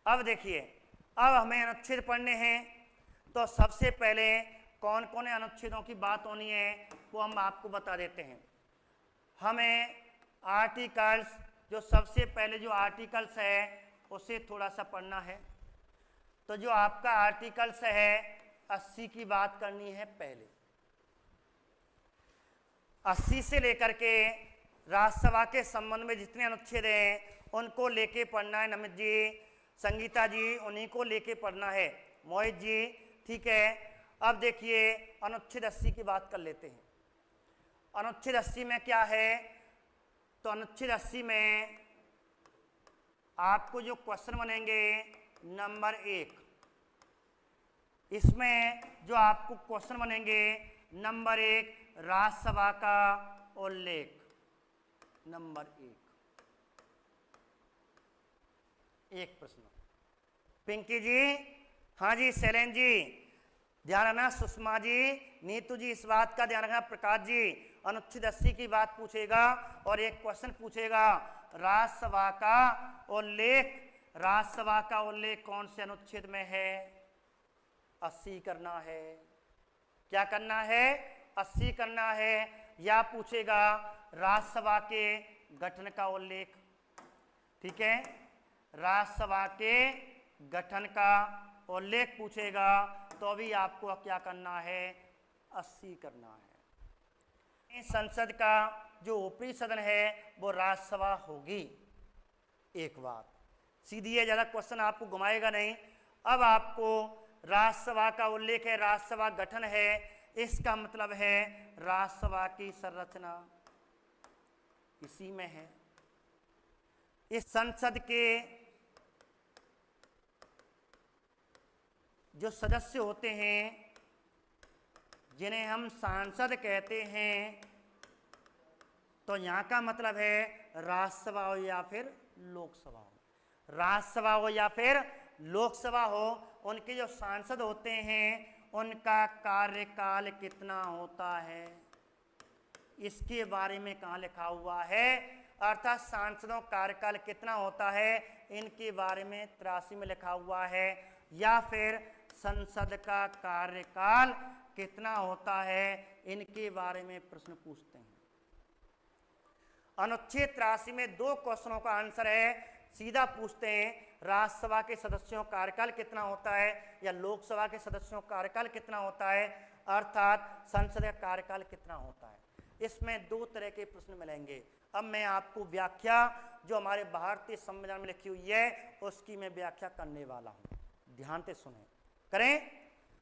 अब देखिए, अब हमें अनुच्छेद पढ़ने हैं, तो सबसे पहले कौन कौन अनुच्छेदों की बात होनी है वो हम आपको बता देते हैं। हमें आर्टिकल्स, जो सबसे पहले जो आर्टिकल्स है उसे थोड़ा सा पढ़ना है। तो जो आपका आर्टिकल्स है 80 की बात करनी है पहले। 80 से लेकर के राज्यसभा के संबंध में जितने अनुच्छेद हैं उनको लेके पढ़ना है। नमित जी, संगीता जी, उन्हीं को लेके पढ़ना है। मोहित जी, ठीक है। अब देखिए अनुच्छेद 80 की बात कर लेते हैं। अनुच्छेद 80 में क्या है? तो अनुच्छेद 80 में आपको जो क्वेश्चन बनेंगे, नंबर 1, इसमें जो आपको क्वेश्चन बनेंगे नंबर 1, राज्यसभा का उल्लेख। नंबर 1 प्रश्न। पिंकी जी, हाँ जी, शैलेन जी ध्यान रखना, सुषमा जी, नीतू जी इस बात का ध्यान रखना, प्रकाश जी अनुच्छेद 80 की बात पूछेगा और एक क्वेश्चन पूछेगा राज्यसभा का उल्लेख। राज्यसभा का उल्लेख कौन से अनुच्छेद में है? 80 करना है। क्या करना है? 80 करना है। या पूछेगा राज्यसभा के गठन का उल्लेख। ठीक है, राज्यसभा के गठन का उल्लेख पूछेगा तो भी आपको क्या करना है? 80 करना है। संसद का जो ऊपरी सदन है वो राज्यसभा होगी। एक बात सीधी है, ज्यादा क्वेश्चन आपको घुमाएगा नहीं। अब आपको राज्यसभा का उल्लेख है, राज्यसभा गठन है, इसका मतलब है राज्यसभा की संरचना इसी में है। इस संसद के जो सदस्य होते हैं जिन्हें हम सांसद कहते हैं, तो यहाँ का मतलब है राज्यसभा हो या फिर लोकसभा हो। राज्यसभा हो या फिर लोकसभा हो, उनके जो सांसद होते हैं उनका कार्यकाल कितना होता है, इसके बारे में कहाँ लिखा हुआ है। अर्थात सांसदों का कार्यकाल कितना होता है, इनके बारे में 83 में लिखा हुआ है। या फिर संसद का कार्यकाल कितना होता है, इनके बारे में प्रश्न पूछते हैं। अनुच्छेद 83 में 2 क्वेश्चनों का आंसर है। सीधा पूछते हैं राज्यसभा के सदस्यों का कार्यकाल कितना होता है या लोकसभा के सदस्यों का कार्यकाल कितना होता है, अर्थात संसद का कार्यकाल कितना होता है। इसमें 2 तरह के प्रश्न मिलेंगे। अब मैं आपको व्याख्या जो हमारे भारतीय संविधान में लिखी हुई है उसकी मैं व्याख्या करने वाला हूं, ध्यान से सुने, करें।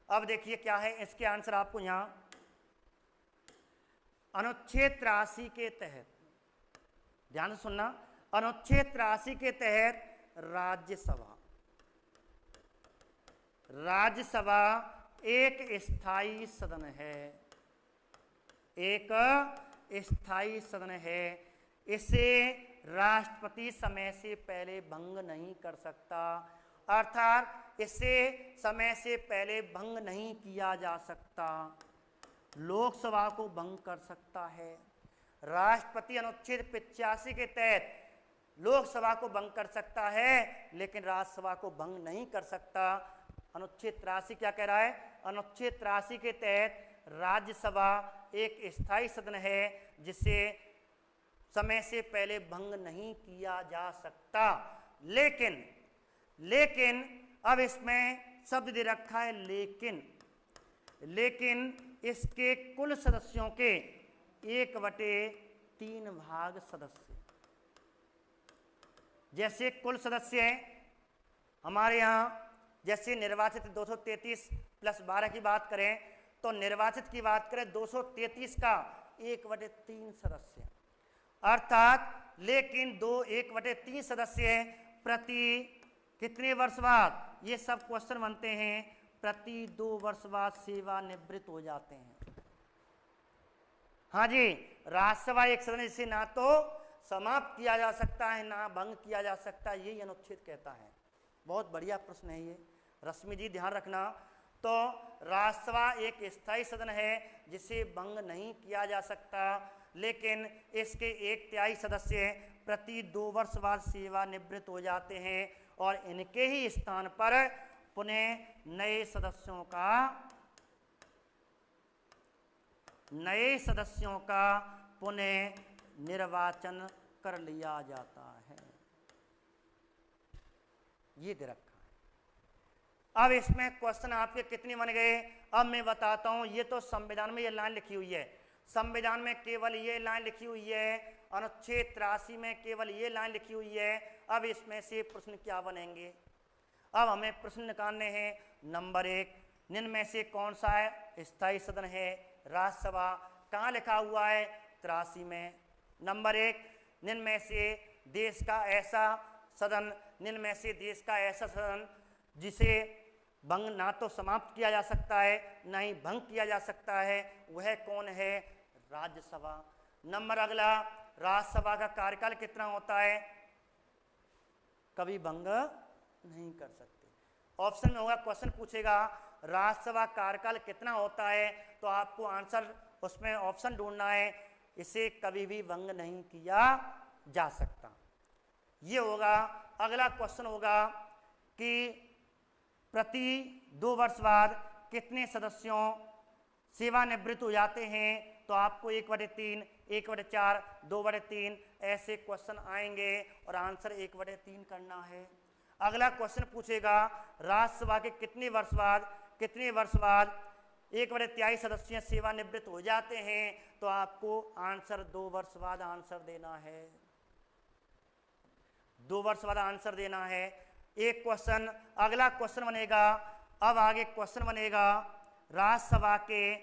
अब देखिए क्या है इसके आंसर आपको यहां। अनुच्छेद 83 के तहत, ध्यान से सुनना, अनुच्छेद 83 के तहत राज्यसभा एक स्थायी सदन है, एक स्थायी सदन है। इसे राष्ट्रपति समय से पहले भंग नहीं कर सकता, अर्थात इसे समय से पहले भंग नहीं किया जा सकता। लोकसभा को भंग कर सकता है। राष्ट्रपति अनुच्छेद 85 के तहत लोकसभा को भंग कर सकता है लेकिन राज्यसभा को भंग नहीं कर सकता। अनुच्छेद 83 क्या कह रहा है? अनुच्छेद 83 के तहत राज्यसभा एक स्थायी सदन है जिसे समय से पहले भंग नहीं किया जा सकता। लेकिन अब इसमें शब्द दे रखा है लेकिन इसके कुल सदस्यों के 1/3 भाग सदस्य, जैसे कुल सदस्य हैं हमारे यहाँ, जैसे निर्वाचित 233 + 12 की बात करें तो निर्वाचित की बात करें 233 का 1/3 सदस्य, अर्थात लेकिन 1/3 सदस्य प्रति कितने वर्ष बाद, ये सब क्वेश्चन बनते हैं, प्रति 2 वर्ष बाद सेवानिवृत्त हो जाते हैं। हाँ जी, राज्यसभा एक सदन जिसे ना तो समाप्त किया जा सकता है ना भंग किया जा सकता है, यही अनुच्छेद कहता है। बहुत बढ़िया प्रश्न है ये, रश्मि जी ध्यान रखना। तो राज्यसभा एक स्थायी सदन है जिसे भंग नहीं किया जा सकता, लेकिन इसके 1/3 सदस्य प्रति 2 वर्ष बाद सेवानिवृत्त हो जाते हैं और इनके ही स्थान पर पुनः नए सदस्यों का पुनः निर्वाचन कर लिया जाता है। ये दे रखा है। अब इसमें क्वेश्चन आपके कितने बन गए, अब मैं बताता हूं। ये तो संविधान में ये लाइन लिखी हुई है, संविधान में केवल ये लाइन लिखी हुई है, अनुच्छेद 83 में केवल ये लाइन लिखी हुई है। अब इसमें से प्रश्न क्या बनेंगे, अब हमें प्रश्न निकालने हैं। नंबर 1, निम्न में से कौन सा है स्थायी सदन है राज्यसभा, कहाँ लिखा हुआ है 83 में। नंबर 1, निम्न में से देश का ऐसा सदन, निम्न में से देश का ऐसा सदन जिसे भंग ना तो समाप्त किया जा सकता है ना ही भंग किया जा सकता है, वह कौन है, राज्यसभा। नंबर अगला, राज्यसभा का कार्यकाल कितना होता है, कभी भंग नहीं कर सकते। ऑप्शन में होगा, क्वेश्चन पूछेगा राज्यसभा कार्यकाल कितना होता है, तो आपको आंसर उसमें ऑप्शन ढूंढना है, इसे कभी भी भंग नहीं किया जा सकता। ये होगा। अगला क्वेश्चन होगा कि प्रति 2 वर्ष बाद कितने सदस्यों सेवानिवृत्त हो जाते हैं, तो आपको 1/3, 1/4, 2/3 ऐसे क्वेश्चन आएंगे और आंसर 1/3 करना है। अगला क्वेश्चन पूछेगा राज्यसभा के कितने वर्ष बाद 1/3 सदस्य सेवानिवृत्त हो जाते हैं, तो आपको आंसर 2 वर्ष बाद आंसर देना है, 2 वर्ष बाद आंसर देना है। एक क्वेश्चन, अगला क्वेश्चन बनेगा, अब आगे क्वेश्चन बनेगा राज्यसभा के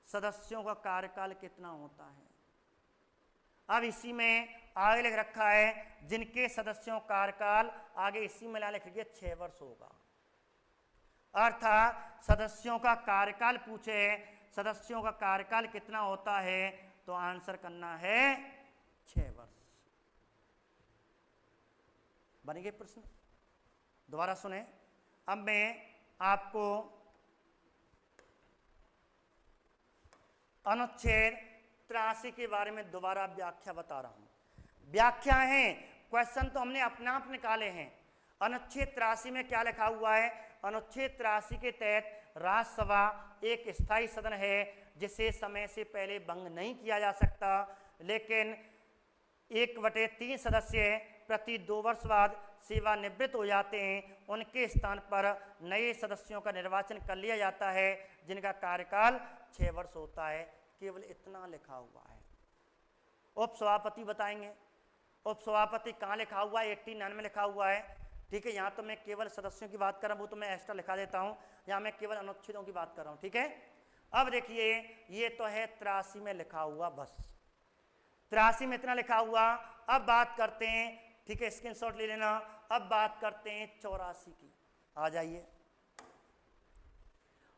सदस्यों का कार्यकाल कितना होता है। अब इसी में आगे लिख रखा है जिनके सदस्यों कार्यकाल, आगे इसी में लिख रखिए 6 वर्ष होगा। अर्थात सदस्यों का कार्यकाल पूछे, सदस्यों का कार्यकाल कितना होता है, तो आंसर करना है 6 वर्ष। बनेंगे प्रश्न, दोबारा सुने। अब मैं आपको अनुच्छेद 83 के बारे में दोबारा व्याख्या बता रहा हूं। व्याख्या है, क्वेश्चन तो हमने अपने आप निकाले हैं। अनुच्छेद 83 में क्या लिखा हुआ है, अनुच्छेद 83 के तहत राज्यसभा एक स्थायी सदन है जिसे समय से पहले भंग नहीं किया जा सकता, लेकिन 1/3 सदस्य प्रति 2 वर्ष बाद सेवानिवृत्त हो जाते हैं, उनके स्थान पर नए सदस्यों का निर्वाचन कर लिया जाता है जिनका कार्यकाल 6 वर्ष होता है। केवल इतना लिखा हुआ है। उपसभापति बताएंगे, उपसभापति कहाँ लिखा हुआ है, 89 में लिखा हुआ है। ठीक है, यहाँ तो मैं केवल सदस्यों की बात कर रहा हूँ, वो तो मैं एक्स्ट्रा लिखा देता हूँ, यहाँ मैं केवल अनुच्छेदों की बात कर रहा हूँ। ठीक है, अब देखिए ये तो है 83 में लिखा हुआ, बस 83 में इतना लिखा हुआ। अब बात करते हैं, ठीक है, स्क्रीनशॉट ले लेना। अब बात करते हैं 84 की, आ जाइए।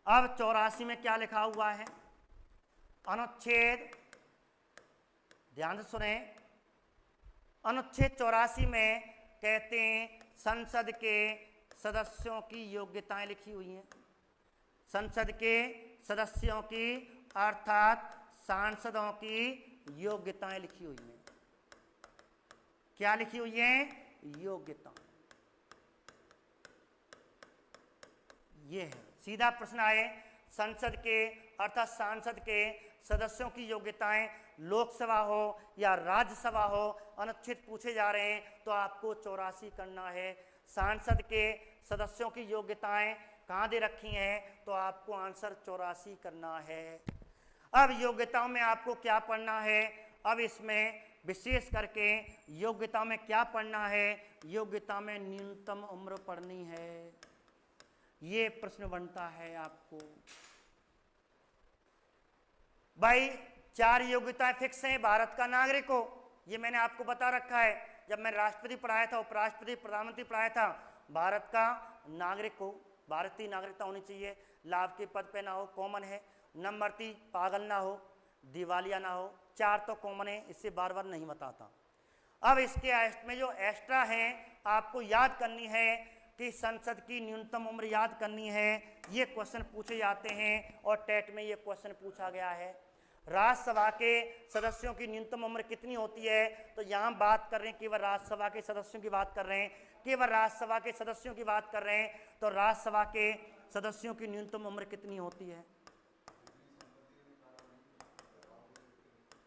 अब 84 में क्या लिखा हुआ है, अनुच्छेद, ध्यान से सुने, अनुच्छेद 84 में कहते हैं संसद के सदस्यों की योग्यताएं लिखी हुई हैं। संसद के सदस्यों की अर्थात सांसदों की योग्यताएं लिखी हुई हैं। क्या लिखी हुई है, योग्यता। ये है, सीधा प्रश्न आए, संसद के अर्थात सांसद के सदस्यों की योग्यताएं लोकसभा हो या राज्यसभा हो, अनुच्छेद पूछे जा रहे हैं, तो आपको 84 करना है। सांसद के सदस्यों की योग्यताएं कहाँ दे रखी हैं, तो आपको आंसर 84 करना है। अब योग्यताओं में आपको क्या पढ़ना है, अब इसमें विशेष करके योग्यता में क्या पढ़ना है, योग्यता में न्यूनतम उम्र पढ़नी है। ये प्रश्न बनता है आपको। भाई 4 योग्यताएं फिक्स हैं भारत का नागरिक हो, ये मैंने आपको बता रखा है। जब मैं राष्ट्रपति पढ़ाया था, उपराष्ट्रपति, प्रधानमंत्री पढ़ाया था, भारत का नागरिक हो, भारतीय नागरिकता होनी चाहिए, लाभ के पद पे ना हो, कॉमन है। नंबर 3, पागल ना हो, दिवालिया ना हो। 4 तो कॉमन है, इससे बार बार नहीं बताता। अब इसके में जो एक्स्ट्रा है आपको याद करनी है कि संसद की न्यूनतम उम्र याद करनी है। ये क्वेश्चन पूछे जाते हैं और टेट में ये क्वेश्चन पूछा गया है। राज्यसभा के सदस्यों की न्यूनतम उम्र कितनी होती है, तो यहाँ बात कर रहे हैं केवल राज्यसभा के सदस्यों की बात कर रहे हैं केवल राज्यसभा के सदस्यों की बात कर रहे हैं, तो राज्यसभा के सदस्यों की न्यूनतम उम्र कितनी होती है?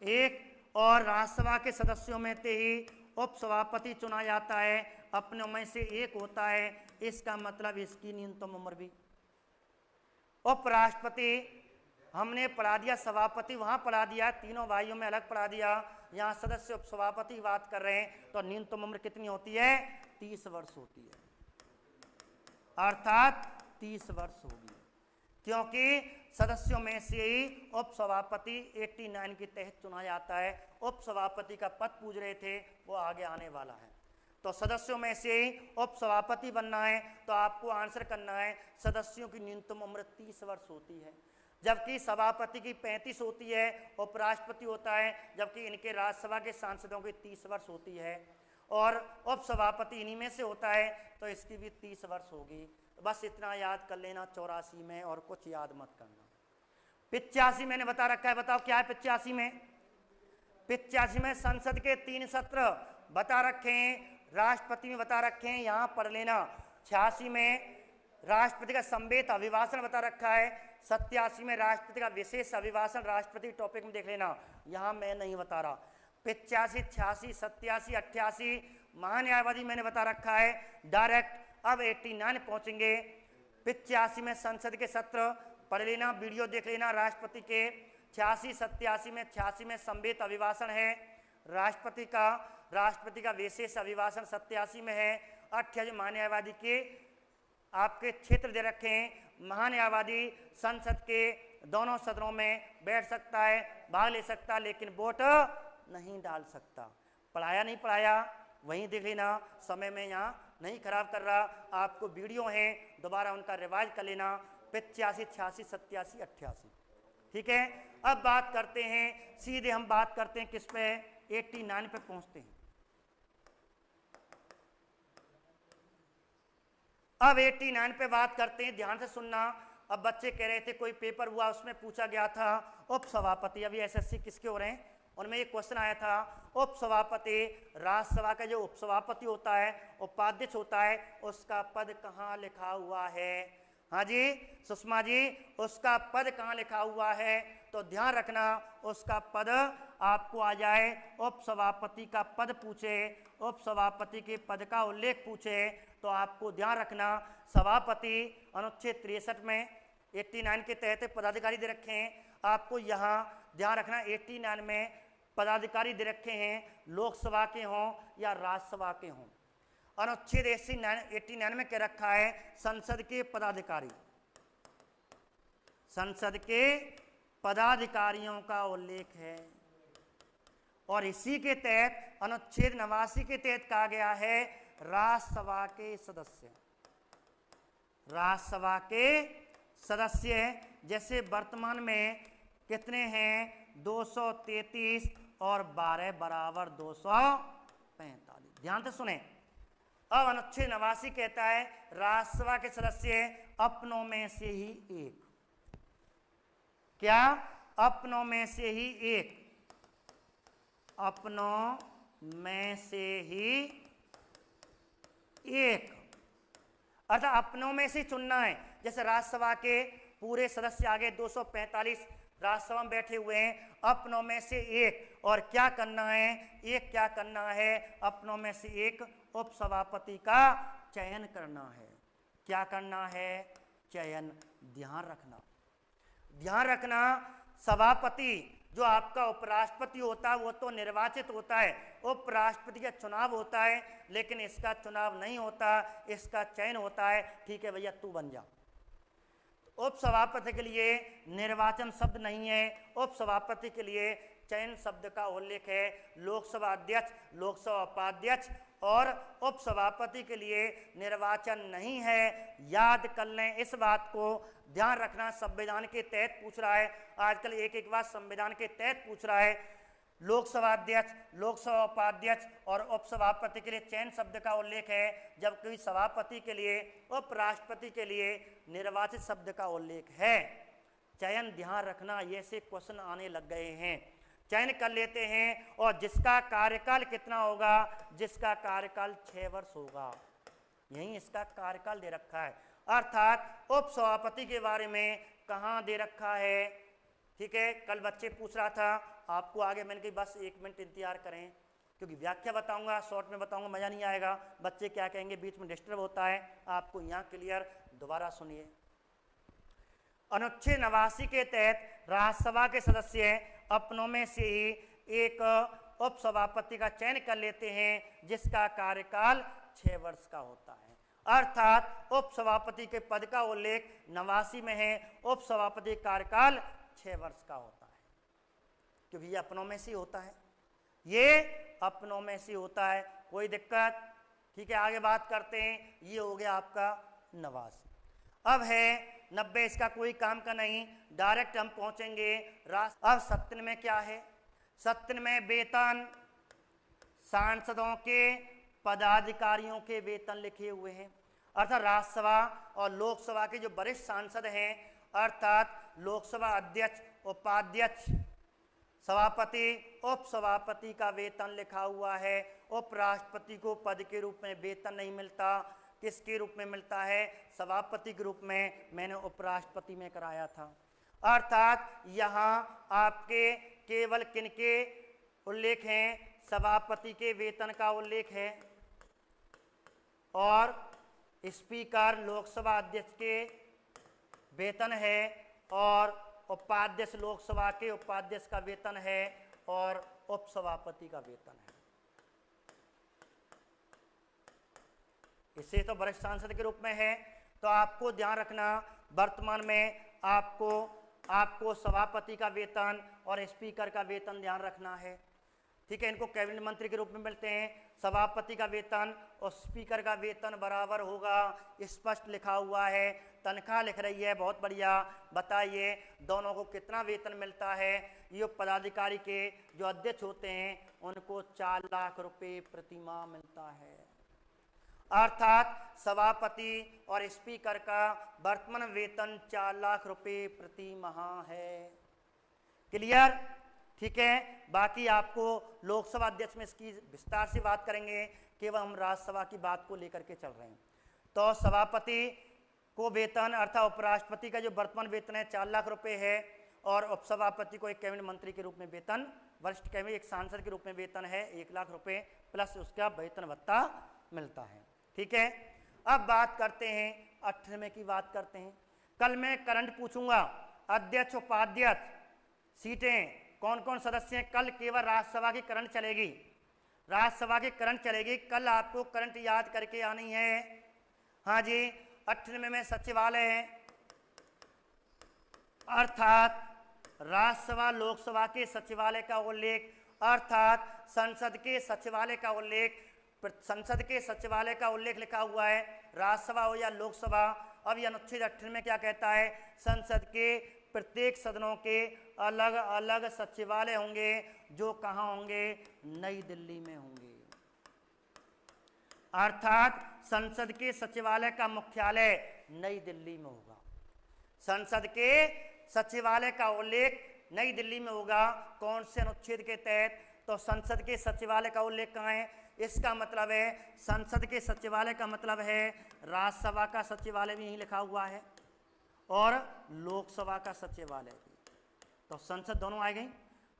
1। और राज्यसभा के सदस्यों में से ही उपसभापति चुना जाता है, अपने में से एक होता है, इसका मतलब इसकी न्यूनतम उम्र भी। उपराष्ट्रपति हमने पढ़ा दिया, सभापति वहां पढ़ा दिया, तीनों भाइयों में अलग पढ़ा दिया, यहाँ सदस्य उपसभापति बात कर रहे हैं, तो न्यूनतम उम्र कितनी होती है? 30 वर्ष होती है, अर्थात 30 वर्ष होगी, क्योंकि सदस्यों में से ही उपसभापति 89 के तहत चुना जाता है। उपसभापति का पद पूछ रहे थे, वो आगे आने वाला है। तो सदस्यों में से ही उपसभापति बनना है, तो आपको आंसर करना है सदस्यों की न्यूनतम उम्र 30 वर्ष होती है, जबकि सभापति की 35 होती है, उपराष्ट्रपति होता है, जबकि इनके राज्यसभा के सांसदों की 30 वर्ष होती है, और उपसभापति इन्हीं में से होता है, तो इसकी भी 30 वर्ष होगी। बस इतना याद कर लेना 84 में, और कुछ याद मत करना। 85 मैंने बता रखा है, बताओ क्या है 85 में? 85 में संसद के 3 सत्र बता रखे हैं, राष्ट्रपति में बता रखे हैं, यहाँ पढ़ लेना। 86 में राष्ट्रपति का संवेद अभिभाषण बता रखा है, 87 में राष्ट्रपति का विशेष अभिभाषण राष्ट्रपति टॉपिक में देख लेना, यहाँ मैं नहीं बता रहा। 85, 86, 87, 88 महान्यायवादी मैंने बता रखा है डायरेक्ट। अब 89 पहुंचेंगे। 85 में संसद के सत्र पढ़ लेना, वीडियो देख लेना राष्ट्रपति के। 86, 87 में 86 में संवेद अभिभाषण है राष्ट्रपति का विशेष अभिभाषण 87 में है। 88 महान्यायवादी के आपके क्षेत्र दे रखे हैं। महान्यायवादी संसद के दोनों सदनों में बैठ सकता है, भाग ले सकता, लेकिन वोट नहीं डाल सकता। पढ़ाया नहीं पढ़ाया वहीं देख लेना, समय में यहाँ नहीं खराब कर रहा, आपको वीडियो हैं दोबारा उनका रिवाइज कर लेना। 85, 86, 87, 88, ठीक है। अब बात करते हैं, सीधे हम बात करते हैं किस पे? 89 पे पहुंचते हैं। अब 89 पे बात करते हैं, ध्यान से सुनना। अब बच्चे कह रहे थे कोई पेपर हुआ उसमें पूछा गया था उपसभापति, अभी एसएससी किसके हो रहे हैं उनमें एक क्वेश्चन आया था, उपसभापति राज्यसभा का जो उपसभापति होता है, उपाध्यक्ष होता है, उसका पद कहाँ लिखा हुआ है? हाँ जी सुषमा जी, उसका पद कहाँ लिखा हुआ है? तो ध्यान रखना, उसका पद आपको आ जाए, उपसभापति का पद पूछे, उपसभापति के पद का उल्लेख पूछे, तो आपको ध्यान रखना सभापति अनुच्छेद 63 में 89 के तहत पदाधिकारी दे रखे हैं। आपको यहाँ ध्यान रखना 89 में पदाधिकारी दे रखे हैं, लोकसभा के हों या राज्यसभा के हों। अनुच्छेद 89 में क्या रखा है? संसद के पदाधिकारी, संसद के पदाधिकारियों का उल्लेख है। और इसी के तहत अनुच्छेद 89 के तहत कहा गया है राज्यसभा के सदस्य, राज्यसभा के सदस्य जैसे वर्तमान में कितने हैं? 233 और 12 बराबर 245। ध्यान से सुने। अब अनुच्छेद 89 कहता है राज्यसभा के सदस्य अपनों में से ही एक, क्या? अपनों में से ही एक, अपनों में से ही एक, अर्थात अपनों में से चुनना है। जैसे राज्यसभा के पूरे सदस्य आगे 245 राज्यसभा में बैठे हुए हैं, अपनों में से एक, और क्या करना है? एक क्या करना है? अपनों में से एक उपसभापति का चयन करना है। क्या करना है? चयन। ध्यान रखना, ध्यान रखना, सभापति जो आपका उपराष्ट्रपति होता है वो तो निर्वाचित होता है, उपराष्ट्रपति का चुनाव होता है, लेकिन इसका चुनाव नहीं होता, इसका चयन होता है। ठीक है भैया तू बन जा। उपसभापति के लिए निर्वाचन शब्द नहीं है, उपसभापति के लिए चयन शब्द का उल्लेख है। लोकसभा अध्यक्ष, लोकसभा उपाध्यक्ष और उपसभापति के लिए निर्वाचन नहीं है। याद कर लें इस बात को, ध्यान रखना। संविधान के तहत पूछ रहा है, आजकल एक एक बात संविधान के तहत पूछ रहा है। लोकसभा अध्यक्ष, लोकसभा उपाध्यक्ष और उपसभापति के लिए चयन शब्द का उल्लेख है, जबकि सभापति के लिए, उपराष्ट्रपति के लिए निर्वाचित शब्द का उल्लेख है। चयन ध्यान रखना, ये से क्वेश्चन आने लग गए हैं। चयन कर लेते हैं, और जिसका कार्यकाल कितना होगा? जिसका कार्यकाल 6 वर्ष होगा। यही इसका कार्यकाल दे रखा है। अर्थात उप सभापति के बारे में कहाँ दे रखा है, ठीक है। कल बच्चे पूछ रहा था आपको, आगे मैंने कही बस 1 मिनट इंतजार करें, क्योंकि व्याख्या बताऊंगा, शॉर्ट में बताऊंगा, मजा नहीं आएगा, बच्चे क्या कहेंगे, बीच में डिस्टर्ब होता है। आपको यहाँ क्लियर, दोबारा सुनिए। अनुच्छेद 89 के तहत राज्यसभा के सदस्य अपनों में से ही एक उप सभापति का चयन कर लेते हैं जिसका कार्यकाल 6 वर्ष का होता है। अर्थात उप सभापति के पद का उल्लेख 89 में है। उप सभापति कार्यकाल 6 वर्ष का होता है, क्योंकि ये अपनों में से होता है, ये अपनों में से होता है, कोई दिक्कत, ठीक है। आगे बात करते हैं, ये हो गया आपका 89। अब है 90, इसका कोई काम का नहीं, डायरेक्ट हम पहुंचेंगे अब 97 में क्या है। 97 में वेतन, सांसदों के पदाधिकारियों के वेतन लिखे हुए हैं। अर्थात राज्यसभा और लोकसभा के जो वरिष्ठ सांसद हैं, अर्थात लोकसभा अध्यक्ष, उपाध्यक्ष, सभापति, उप सभापति का वेतन लिखा हुआ है। उपराष्ट्रपति को पद के रूप में वेतन नहीं मिलता, किसके रूप में मिलता है, सभापति के रूप में। मैंने उपराष्ट्रपति में कराया था। अर्थात यहाँ आपके केवल किनके उल्लेख हैं, सभापति के वेतन का उल्लेख है, और स्पीकर लोकसभा अध्यक्ष के वेतन है, और उपाध्यक्ष लोकसभा के उपाध्यक्ष का वेतन है, और उपसभापति का वेतन है। इसे तो वरिष्ठ सांसद के रूप में है। तो आपको ध्यान रखना, वर्तमान में आपको सभापति का वेतन और स्पीकर का वेतन ध्यान रखना है, ठीक है। इनको कैबिनेट मंत्री के रूप में मिलते हैं। सभापति का वेतन और स्पीकर का वेतन बराबर होगा, स्पष्ट लिखा हुआ है। तनख्वाह लिख रही है, बहुत बढ़िया। बताइए दोनों को कितना वेतन मिलता है। ये पदाधिकारी के जो अध्यक्ष होते हैं उनको 4 लाख रुपए प्रति माह मिलता है। अर्थात सभापति और स्पीकर का वर्तमान वेतन 4 लाख रुपए प्रति माह है। क्लियर, ठीक है। बाकी आपको लोकसभा अध्यक्ष में इसकी विस्तार से बात करेंगे, केवल हम राज्यसभा की बात को लेकर के चल रहे हैं। तो सभापति को वेतन अर्थात उपराष्ट्रपति का जो वर्तमान वेतन है 4 लाख रुपए है, और उपसभापति को एक कैबिनेट मंत्री के रूप में वेतन, वरिष्ठ कैबिनेट एक सांसद के रूप में वेतन है 1 लाख रुपए प्लस उसका वेतन भत्ता मिलता है, ठीक है। अब बात करते हैं 98 की बात करते हैं। कल मैं करंट पूछूंगा, अध्यक्ष उपाध्यक्ष सीटें कौन कौन सदस्य हैं। कल केवल राज्यसभा की करंट चलेगी, राज्यसभा की करंट चलेगी। कल आपको करंट याद करके आनी है। हाँ जी, 98 में सचिवालय है, अर्थात राज्यसभा लोकसभा के सचिवालय का उल्लेख, अर्थात संसद के सचिवालय का उल्लेख, संसद के सचिवालय का उल्लेख लिखा हुआ है, राज्यसभा हो या लोकसभा। अब यह अनुच्छेद 98 में क्या कहता है, संसद के प्रत्येक सदनों के अलग अलग सचिवालय होंगे, जो कहाँ होंगे, नई दिल्ली में होंगे। अर्थात संसद के सचिवालय का मुख्यालय नई दिल्ली में होगा। संसद के सचिवालय का उल्लेख नई दिल्ली में होगा। कौन से अनुच्छेद के तहत, तो संसद के सचिवालय का उल्लेख कहाँ है, इसका मतलब है संसद के सचिवालय का मतलब है राज्यसभा का सचिवालय भी यहीं लिखा हुआ है और लोकसभा का सचिवालय भी। तो संसद दोनों आ गई।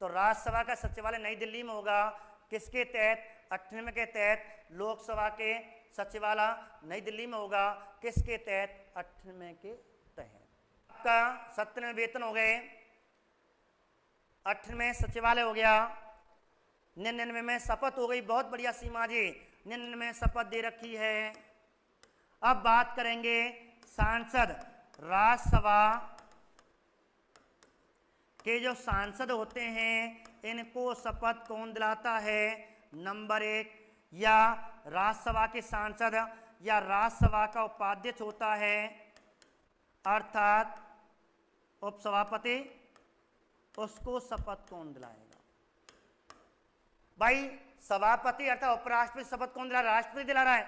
तो राज्यसभा का सचिवालय नई दिल्ली में होगा, किसके तहत, 98 के तहत। लोकसभा के सचिवालय नई दिल्ली में होगा, किसके तहत, 98 के तहत। आपका 97 वेतन हो गए, 98 सचिवालय हो गया, 99 में शपथ हो गई। बहुत बढ़िया सीमा जी, 99 में शपथ दे रखी है। अब बात करेंगे सांसद, राज्यसभा के जो सांसद होते हैं इनको शपथ कौन दिलाता है, नंबर 1 या राज्यसभा के सांसद या राज्यसभा का उपाध्यक्ष होता है, अर्थात उपसभापति, उसको शपथ कौन दिलाएगा। भाई सभापति अर्थात उपराष्ट्रपति शपथ कौन दिला रहा है, राष्ट्रपति दिला रहा है।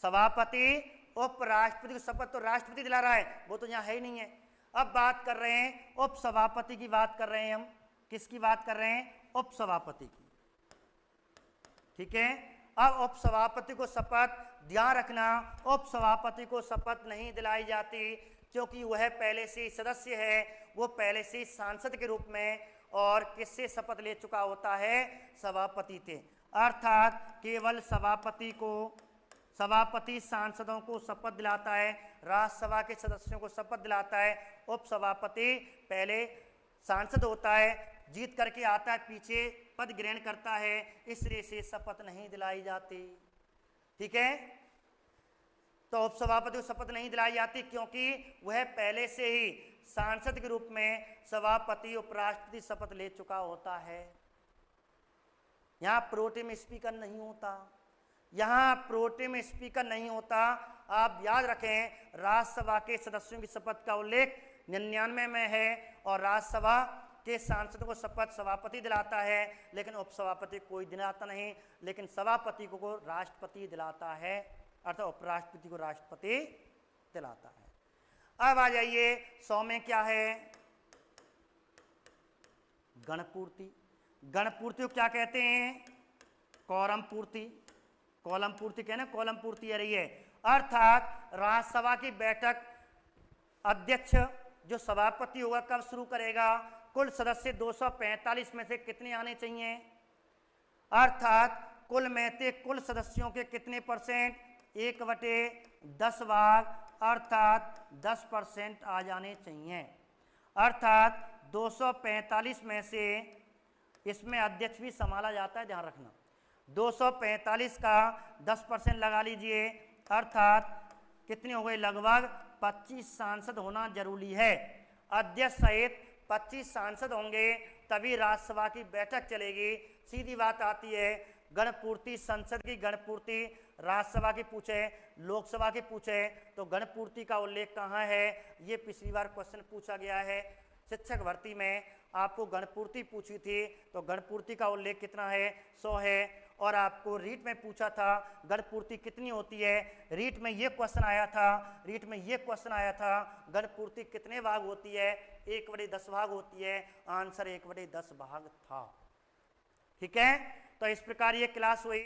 सभापति उपराष्ट्रपति को शपथ तो राष्ट्रपति दिला रहा है, वो तो यहाँ है ही नहीं है। अब बात कर रहे हैं उपसभापति की बात कर रहे हैं हम, किसकी बात कर रहे हैं, उपसभापति की, ठीक है। अब उपसभापति को शपथ ध्यान रखना, उप सभापति को शपथ नहीं दिलाई जाती क्योंकि वह पहले से ही सदस्य है, वो पहले से ही सांसद के रूप में और किससे शपथ ले चुका होता है, सभापति थे। अर्थात केवल सभापति सांसदों को शपथ दिलाता है, राज्यसभा के सदस्यों को शपथ दिलाता है, उप सभापति पहले सांसद होता है, जीत करके आता है, पीछे पद ग्रहण करता है, इसलिए से शपथ नहीं दिलाई जाती। ठीक है, तो उपसभापति को शपथ नहीं दिलाई जाती क्योंकि वह पहले से ही सांसद के रूप में सभापति उपराष्ट्रपति शपथ ले चुका होता है। यहां प्रोटेम स्पीकर नहीं होता, यहां प्रोटेम स्पीकर नहीं होता। आप याद रखें, राज्यसभा के सदस्यों की शपथ का उल्लेख 99 में है और राज्यसभा के सांसदों को शपथ सभापति दिलाता है, लेकिन उपसभापति कोई दिलाता नहीं, लेकिन सभापति को राष्ट्रपति दिलाता है, अर्थात उपराष्ट्रपति को राष्ट्रपति दिलाता है। अब आ जाइए 100 में क्या है, गणपूर्ति। गणपूर्ति को क्या कहते हैं, कॉलम पूर्ति। कॉलम पूर्ति कहना, कॉलम पूर्ति आ रही है, अर्थात राज्यसभा की बैठक अध्यक्ष जो सभापति होगा कब शुरू करेगा, कुल सदस्य 245 में से कितने आने चाहिए, अर्थात कुल में से कुल सदस्यों के कितने परसेंट, 1/10 भाग, अर्थात 10% आ जाने चाहिए। अर्थात 245 में से इसमें अध्यक्ष भी संभाला जाता है, ध्यान रखना। 245 का 10% लगा लीजिए, अर्थात कितने हो गए, लगभग 25 सांसद होना जरूरी है। अध्यक्ष सहित 25 सांसद होंगे तभी राज्यसभा की बैठक चलेगी। सीधी बात आती है, गणपूर्ति, संसद की गणपूर्ति राज्यसभा की पूछे, लोकसभा की पूछे तो गणपूर्ति का उल्लेख कहाँ है, ये पिछली बार क्वेश्चन पूछा गया है शिक्षक भर्ती में, आपको गणपूर्ति पूछी थी तो गणपूर्ति का उल्लेख कितना है, 100 है। और आपको रीट में पूछा था गणपूर्ति कितनी होती है, रीट में ये क्वेश्चन आया था, गणपूर्ति कितने भाग होती है, 1/10 भाग होती है, आंसर 1/10 भाग था। ठीक है, तो इस प्रकार ये क्लास हुई।